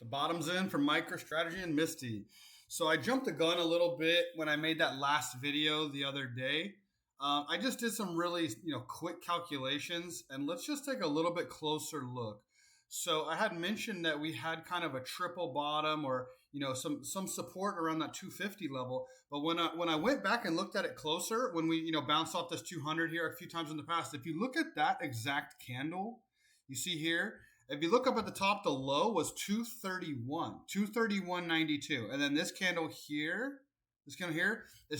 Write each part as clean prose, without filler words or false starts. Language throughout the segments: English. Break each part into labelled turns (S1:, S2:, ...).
S1: The bottom's in for MicroStrategy and MSTY. So I jumped the gun a little bit when I made that last video the other day. I just did some really quick calculations, and let's just take a little bit closer look. So I had mentioned that we had kind of a triple bottom, or some support around that 250 level. But when I went back and looked at it closer, when we bounced off this 200 here a few times in the past, if you look at that exact candle, you see here. If you look up at the top, the low was 231, 231.92. And then this candle here is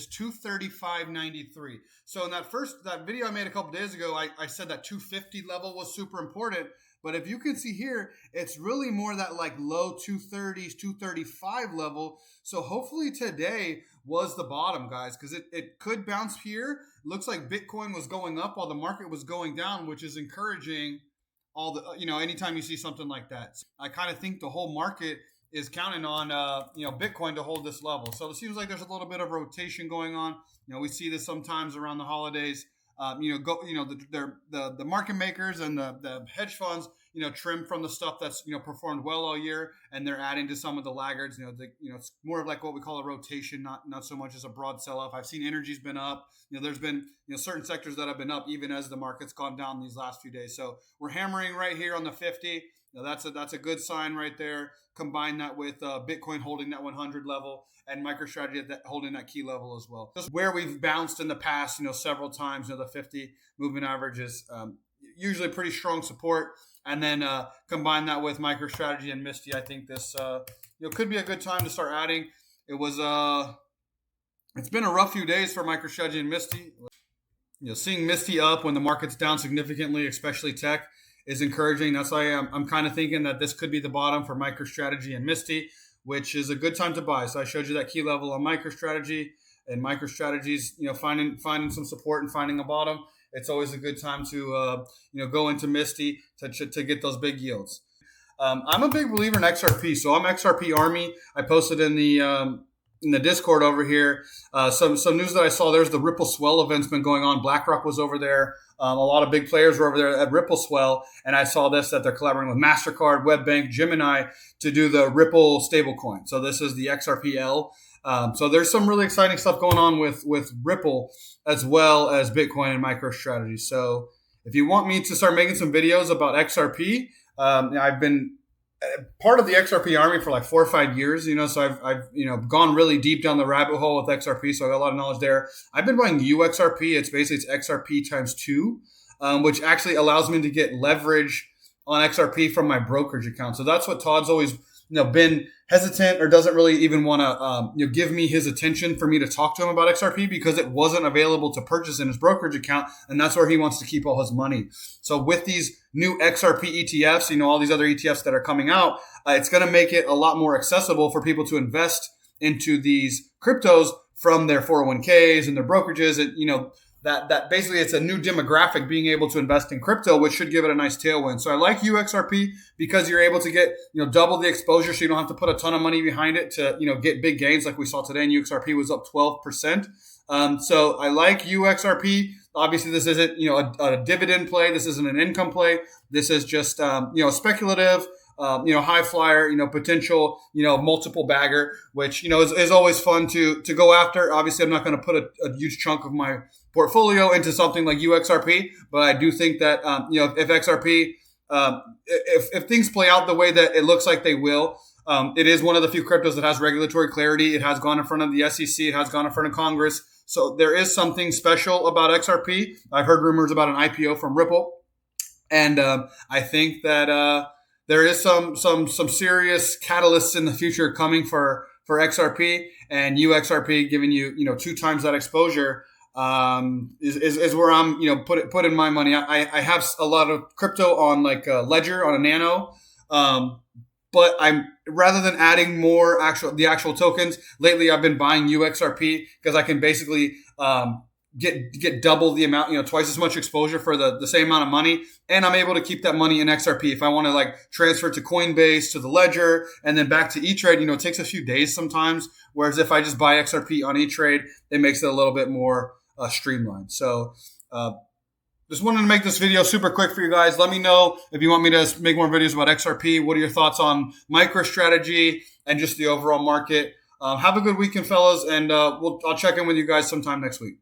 S1: 235.93. So in that video I made a couple days ago, I said that 250 level was super important. But if you can see here, it's really more that like low 230s, 235 level. So hopefully today was the bottom, guys, because it could bounce here. Looks like Bitcoin was going up while the market was going down, which is encouraging. Anytime you see something like that, I kind of think the whole market is counting on Bitcoin to hold this level. So it seems like there's a little bit of rotation going on. We see this sometimes around the holidays. The market makers and the hedge funds trim from the stuff that's performed well all year, and they're adding to some of the laggards. It's more of like what we call a rotation, not so much as a broad sell-off. I've seen energy's been up. There's been certain sectors that have been up even as the market's gone down these last few days. So we're hammering right here on the 50. That's a good sign right there. Combine that with Bitcoin holding that 100 level and MicroStrategy holding that key level as well. Just where we've bounced in the past, several times. The 50 moving average is usually pretty strong support. And then combine that with MicroStrategy and MSTY. I think this could be a good time to start adding. It's been a rough few days for MicroStrategy and MSTY. Seeing MSTY up when the market's down significantly, especially tech, is encouraging. That's why I'm kind of thinking that this could be the bottom for MicroStrategy and MSTY, which is a good time to buy. So I showed you that key level on MicroStrategy, and MicroStrategy's finding some support and finding a bottom. It's always a good time to go into MSTY to get those big yields. I'm a big believer in XRP, so I'm XRP Army. I posted in the Discord over here some news that I saw. There's the Ripple Swell event's been going on. BlackRock was over there. A lot of big players were over there at Ripple Swell, and I saw that they're collaborating with MasterCard, WebBank, Gemini to do the Ripple stablecoin. So this is the XRPL. So there's some really exciting stuff going on with Ripple as well as Bitcoin and MicroStrategy. So if you want me to start making some videos about XRP, I've been part of the XRP Army for like 4 or 5 years, so I've gone really deep down the rabbit hole with XRP, so I got a lot of knowledge there. I've been buying UXRP. It's XRP times 2, which actually allows me to get leverage on XRP from my brokerage account. So that's what Todd's always been hesitant or doesn't really even want to give me his attention for me to talk to him about XRP, because it wasn't available to purchase in his brokerage account, and that's where he wants to keep all his money. So with these new XRP ETFs, all these other ETFs that are coming out, it's going to make it a lot more accessible for people to invest into these cryptos from their 401ks and their brokerages, and that basically it's a new demographic being able to invest in crypto, which should give it a nice tailwind. So I like UXRP because you're able to get, double the exposure. So you don't have to put a ton of money behind it to, get big gains like we saw today. And UXRP was up 12%. So I like UXRP. Obviously this isn't, a dividend play. This isn't an income play. This is just, speculative, high flyer, potential, multiple bagger, which, is always fun to go after. Obviously I'm not going to put a huge chunk of my portfolio into something like UXRP, but I do think that, if XRP, if things play out the way that it looks like they will, it is one of the few cryptos that has regulatory clarity. It has gone in front of the SEC. It has gone in front of Congress. So there is something special about XRP. I've heard rumors about an IPO from Ripple. And, I think that, there is some serious catalysts in the future coming for XRP, and UXRP giving you 2 times that exposure is where I'm putting my money. I have a lot of crypto on like Ledger on a Nano, but I'm rather than adding more the actual tokens lately, I've been buying UXRP because I can basically get double the amount, twice as much exposure for the same amount of money. And I'm able to keep that money in XRP. If I want to transfer to Coinbase, to the Ledger, and then back to E-Trade, it takes a few days sometimes. Whereas if I just buy XRP on E-Trade, it makes it a little bit more streamlined. So Just wanted to make this video super quick for you guys. Let me know if you want me to make more videos about XRP. What are your thoughts on MicroStrategy and just the overall market? Have a good weekend, fellas, and I'll check in with you guys sometime next week.